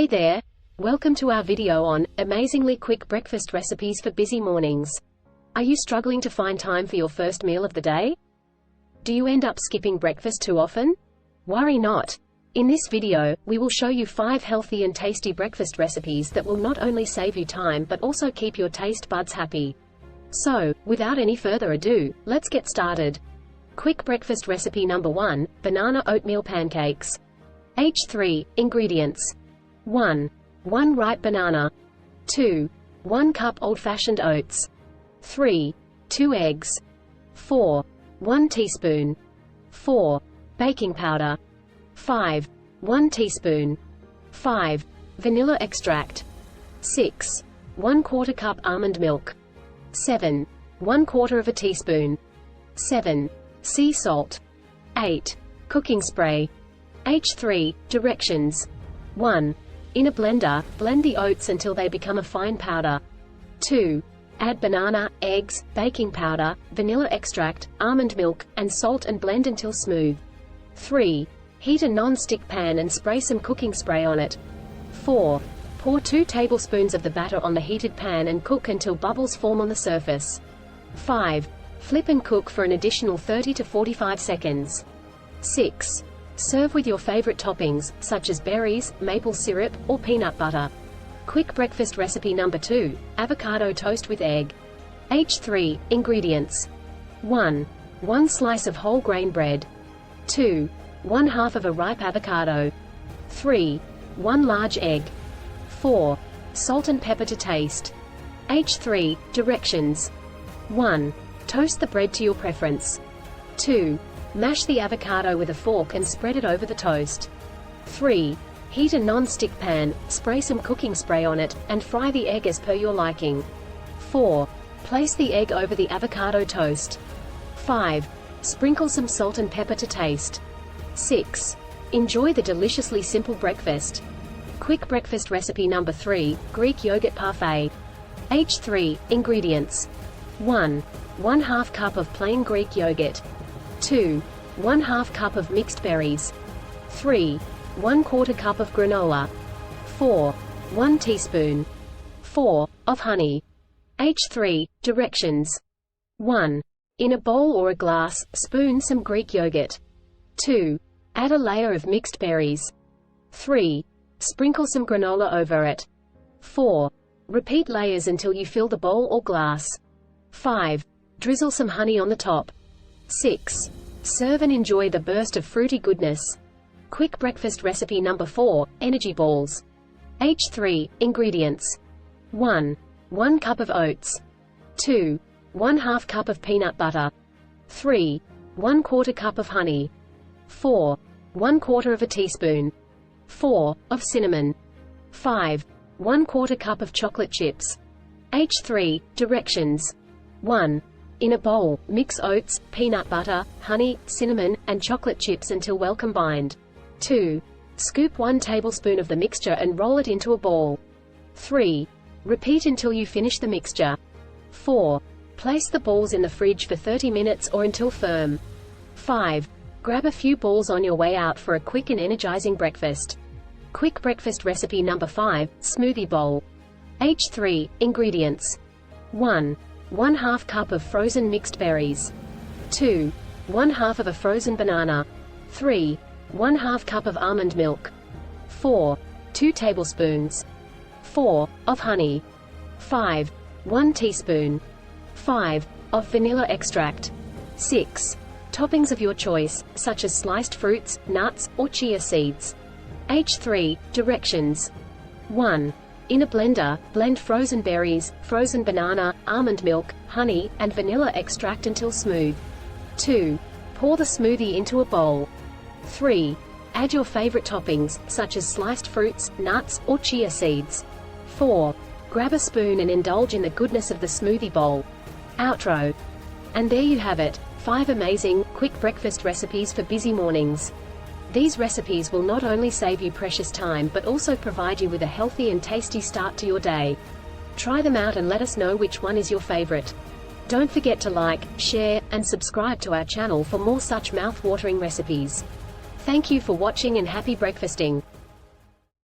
Hey there! Welcome to our video on amazingly quick breakfast recipes for busy mornings. Are you struggling to find time for your first meal of the day? Do you end up skipping breakfast too often? Worry not. In this video, we will show you 5 healthy and tasty breakfast recipes that will not only save you time but also keep your taste buds happy. So, without any further ado, let's get started. Quick breakfast recipe number 1, banana oatmeal pancakes. H3 ingredients. 1 ripe banana. 2 1 cup old-fashioned oats. 3 2 eggs. 4 1 teaspoon. 4 baking powder. 5 1 teaspoon. 5 vanilla extract. 6 1/4 cup almond milk. 7 1/4 teaspoon. 7 sea salt. 8 cooking spray. H3 directions. 1. In a blender, blend the oats until they become a fine powder. 2. Add banana, eggs, baking powder, vanilla extract, almond milk, and salt and blend until smooth. 3. Heat a non-stick pan and spray some cooking spray on it. 4. Pour 2 tablespoons of the batter on the heated pan and cook until bubbles form on the surface. 5. Flip and cook for an additional 30 to 45 seconds. 6. Serve with your favorite toppings, such as berries, maple syrup, or peanut butter. Quick breakfast recipe number 2, avocado toast with egg. H3 ingredients. 1 slice of whole grain bread. 2 1/2 of a ripe avocado. 3 1 large egg. 4 salt and pepper to taste. H3 directions. 1. Toast the bread to your preference. 2. Mash the avocado with a fork and spread it over the toast. 3. Heat a non-stick pan, spray some cooking spray on it, and fry the egg as per your liking. 4. Place the egg over the avocado toast. 5. Sprinkle some salt and pepper to taste. 6. Enjoy the deliciously simple breakfast. Quick breakfast recipe number 3, Greek yogurt parfait. H3 ingredients. 1 1/2 cup of plain Greek yogurt. 2 1/2 cup of mixed berries. 3 1/4 cup of granola. 4 1 teaspoon. 4 of honey. H3 directions. 1. In a bowl or a glass, spoon some Greek yogurt. 2. Add a layer of mixed berries. 3. Sprinkle some granola over it. 4. Repeat layers until you fill the bowl or glass. 5. Drizzle some honey on the top. 6. Serve and enjoy the burst of fruity goodness. Quick breakfast recipe number 4, energy balls. H3 ingredients. 1 cup of oats. 2 1/2 cup of peanut butter. 3 1/4 cup of honey. 4 1/4 teaspoon. 4 of cinnamon. 5 1/4 cup of chocolate chips. H3 directions. 1. In a bowl, mix oats, peanut butter, honey, cinnamon, and chocolate chips until well combined. 2. Scoop 1 tablespoon of the mixture and roll it into a ball. 3. Repeat until you finish the mixture. 4. Place the balls in the fridge for 30 minutes or until firm. 5. Grab a few balls on your way out for a quick and energizing breakfast. Quick breakfast recipe number 5, smoothie bowl. H3 ingredients. 1 1/2 cup of frozen mixed berries. 2 1/2 of a frozen banana. 3 1/2 cup of almond milk. 4 2 tablespoons. 4 of honey. 5 1 teaspoon. 5 of vanilla extract. 6 toppings of your choice, such as sliced fruits, nuts, or chia seeds. H3 directions. 1. In a blender, blend frozen berries, frozen banana, almond milk, honey, and vanilla extract until smooth. 2. Pour the smoothie into a bowl. 3. Add your favorite toppings, such as sliced fruits, nuts, or chia seeds. 4. Grab a spoon and indulge in the goodness of the smoothie bowl. Outro. And there you have it, 5 amazing, quick breakfast recipes for busy mornings. These recipes will not only save you precious time but also provide you with a healthy and tasty start to your day. Try them out and let us know which one is your favorite. Don't forget to like, share, and subscribe to our channel for more such mouth-watering recipes. Thank you for watching and happy breakfasting.